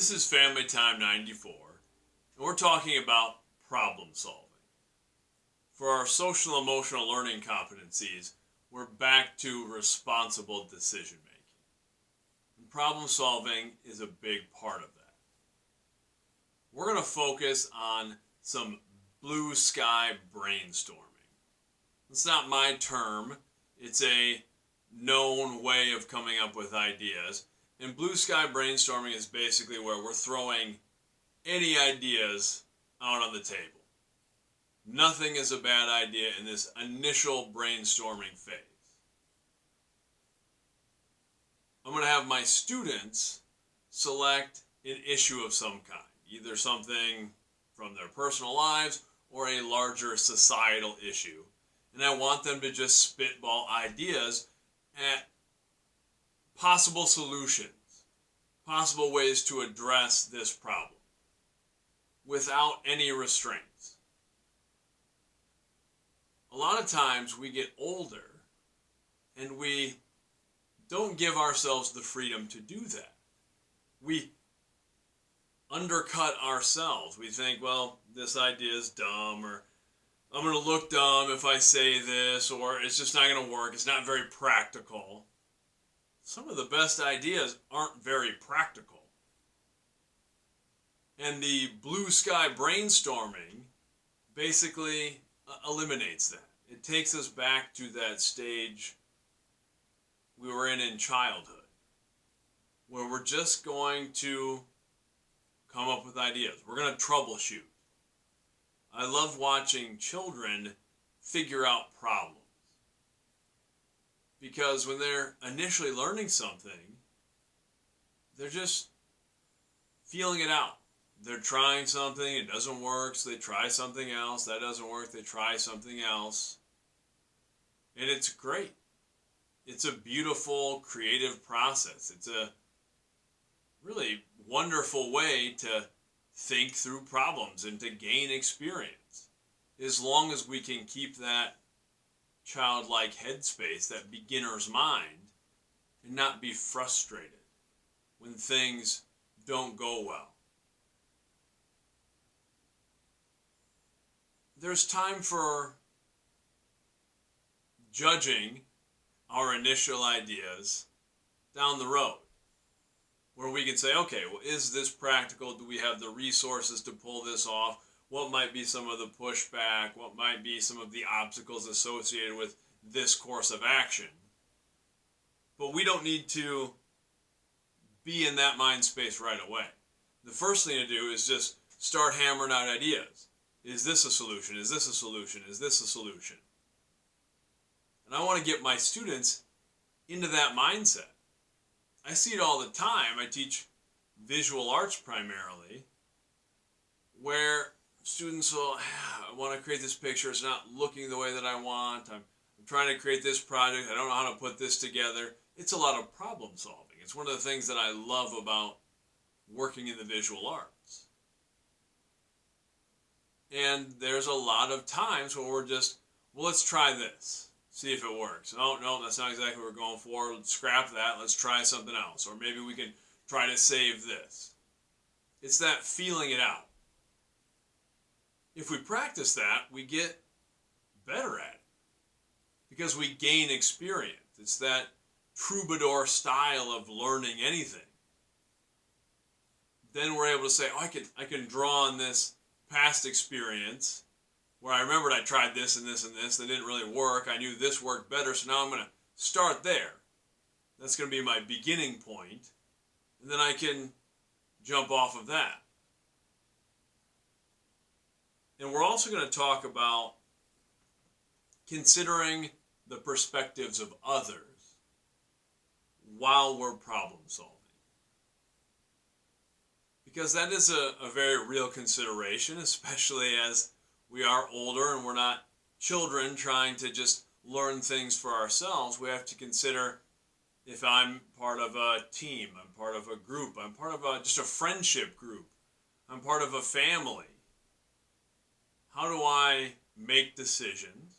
This is Family Time 94, and we're talking about problem solving. For our social emotional learning competencies, we're back to responsible decision making. And problem solving is a big part of that. We're going to focus on some blue sky brainstorming. It's not my term, it's a known way of coming up with ideas. And blue sky brainstorming is basically where we're throwing any ideas out on the table. Nothing is a bad idea in this initial brainstorming phase. I'm going to have my students select an issue of some kind, either something from their personal lives or a larger societal issue. And I want them to just spitball ideas at possible solutions, possible ways to address this problem without any restraints. A lot of times we get older and we don't give ourselves the freedom to do that. We undercut ourselves. We think, well, this idea is dumb, or I'm going to look dumb if I say this, or it's just not going to work. It's not very practical. Some of the best ideas aren't very practical. And the blue sky brainstorming basically eliminates that. It takes us back to that stage we were in childhood, where we're just going to come up with ideas. We're going to troubleshoot. I love watching children figure out problems, because when they're initially learning something, they're just feeling it out. They're trying something, it doesn't work, so they try something else. That doesn't work, they try something else. And it's great. It's a beautiful, creative process. It's a really wonderful way to think through problems and to gain experience, as long as we can keep that childlike headspace, that beginner's mind, and not be frustrated when things don't go well. There's time for judging our initial ideas down the road, where we can say, okay, well, is this practical? Do we have the resources to pull this off? What might be some of the pushback? What might be some of the obstacles associated with this course of action? But we don't need to be in that mind space right away. The first thing to do is just start hammering out ideas. Is this a solution? Is this a solution? Is this a solution? And I want to get my students into that mindset. I see it all the time. I teach visual arts primarily, where students will, I want to create this picture, it's not looking the way that I want, I'm trying to create this project, I don't know how to put this together. It's a lot of problem solving. It's one of the things that I love about working in the visual arts. And there's a lot of times where we're just, well, let's try this, see if it works. Oh, no, that's not exactly what we're going for. Let's scrap that. Let's try something else. Or maybe we can try to save this. It's that feeling it out. If we practice that, we get better at it, because we gain experience. It's that troubadour style of learning anything. Then we're able to say, oh, I can draw on this past experience where I remembered I tried this and this and this, that didn't really work. I knew this worked better, so now I'm going to start there. That's going to be my beginning point, and then I can jump off of that. And we're also going to talk about considering the perspectives of others while we're problem solving. Because that is a very real consideration, especially as we are older and we're not children trying to just learn things for ourselves. We have to consider, if I'm part of a team, I'm part of a group, I'm part of just a friendship group, I'm part of a family. How do I make decisions?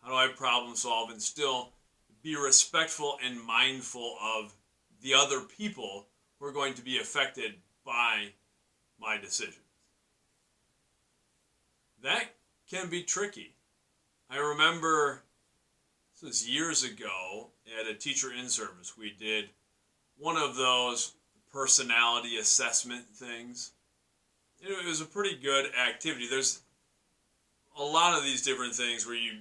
How do I problem solve and still be respectful and mindful of the other people who are going to be affected by my decisions. That can be tricky. I remember, this was years ago, at a teacher in-service, we did one of those personality assessment things. It was a pretty good activity. There's a lot of these different things where you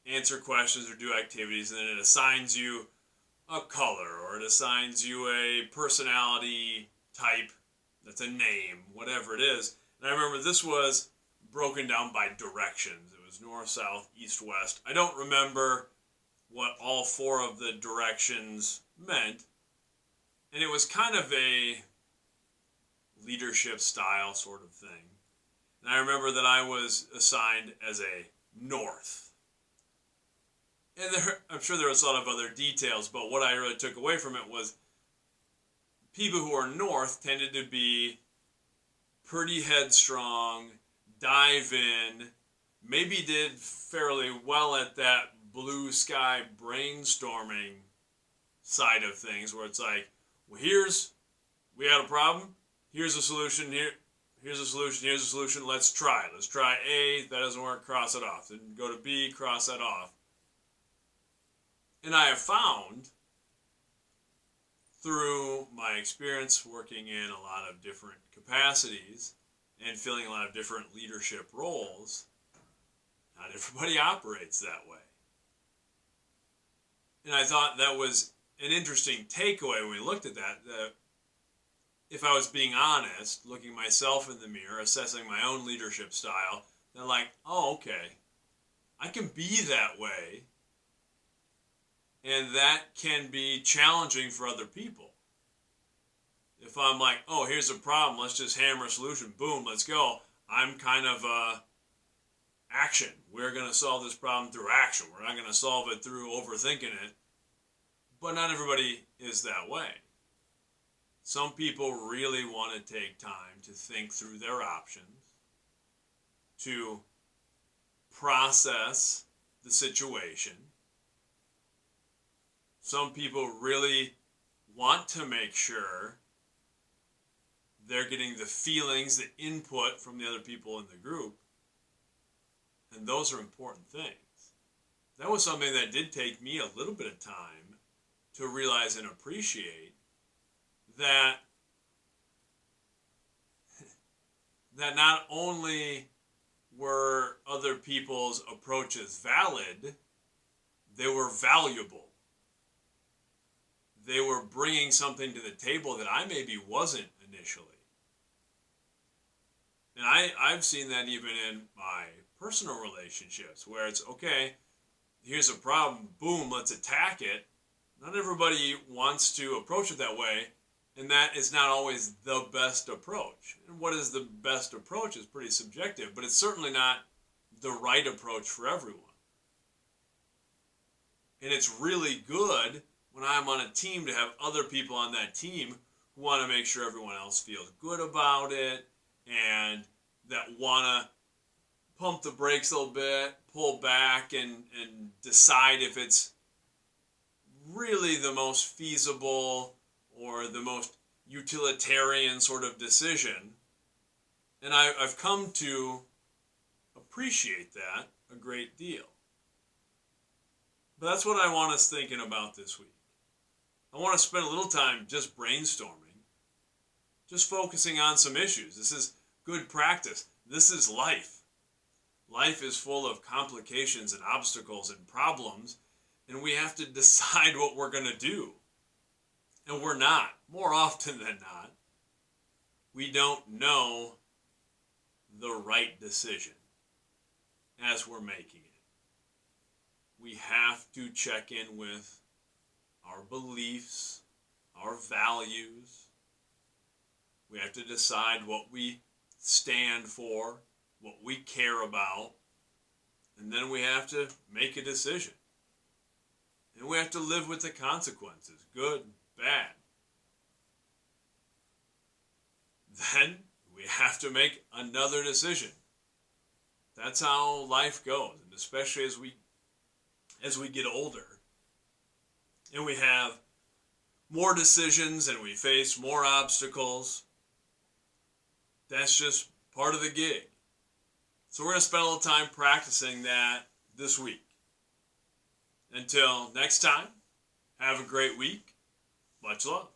answer questions or do activities, and then it assigns you a color, or it assigns you a personality type that's a name, whatever it is. And I remember this was broken down by directions. It was north, south, east, west. I don't remember what all four of the directions meant. And it was kind of a leadership style sort of thing. And I remember that I was assigned as a north. And I'm sure there was a lot of other details, but what I really took away from it was people who are north tended to be pretty headstrong, dive in, maybe did fairly well at that blue sky brainstorming side of things, where it's like, well, we had a problem, here's a solution, here's a solution, let's try A, that doesn't work, cross it off, then go to B, cross that off. And I have found, through my experience working in a lot of different capacities and filling a lot of different leadership roles, not everybody operates that way. And I thought that was an interesting takeaway when we looked at that if I was being honest, looking myself in the mirror, assessing my own leadership style, then like, oh, okay, I can be that way. And that can be challenging for other people. If I'm like, oh, here's a problem, let's just hammer a solution, boom, let's go. I'm kind of action. We're going to solve this problem through action. We're not going to solve it through overthinking it. But not everybody is that way. Some people really want to take time to think through their options, to process the situation. Some people really want to make sure they're getting the feelings, the input from the other people in the group. And those are important things. That was something that did take me a little bit of time to realize and appreciate, that not only were other people's approaches valid, they were valuable. They were bringing something to the table that I maybe wasn't initially. And I've seen that even in my personal relationships, where it's, okay, here's a problem, boom, let's attack it. Not everybody wants to approach it that way, and that is not always the best approach. And what is the best approach is pretty subjective, but it's certainly not the right approach for everyone. And it's really good when I'm on a team to have other people on that team who want to make sure everyone else feels good about it, and that want to pump the brakes a little bit, pull back, and decide if it's really the most feasible or the most utilitarian sort of decision. And I've come to appreciate that a great deal. But that's what I want us thinking about this week. I want to spend a little time just brainstorming, just focusing on some issues. This is good practice. This is life. Life is full of complications and obstacles and problems, and we have to decide what we're going to do. And we're not. More often than not, we don't know the right decision as we're making it. We have to check in with our beliefs, our values. We have to decide what we stand for, what we care about, and then we have to make a decision. And we have to live with the consequences, good, bad. Then we have to make another decision. That's how life goes, and especially as we get older, and we have more decisions and we face more obstacles, that's just part of the gig. So we're going to spend a little time practicing that this week. Until next time, have a great week. Much love.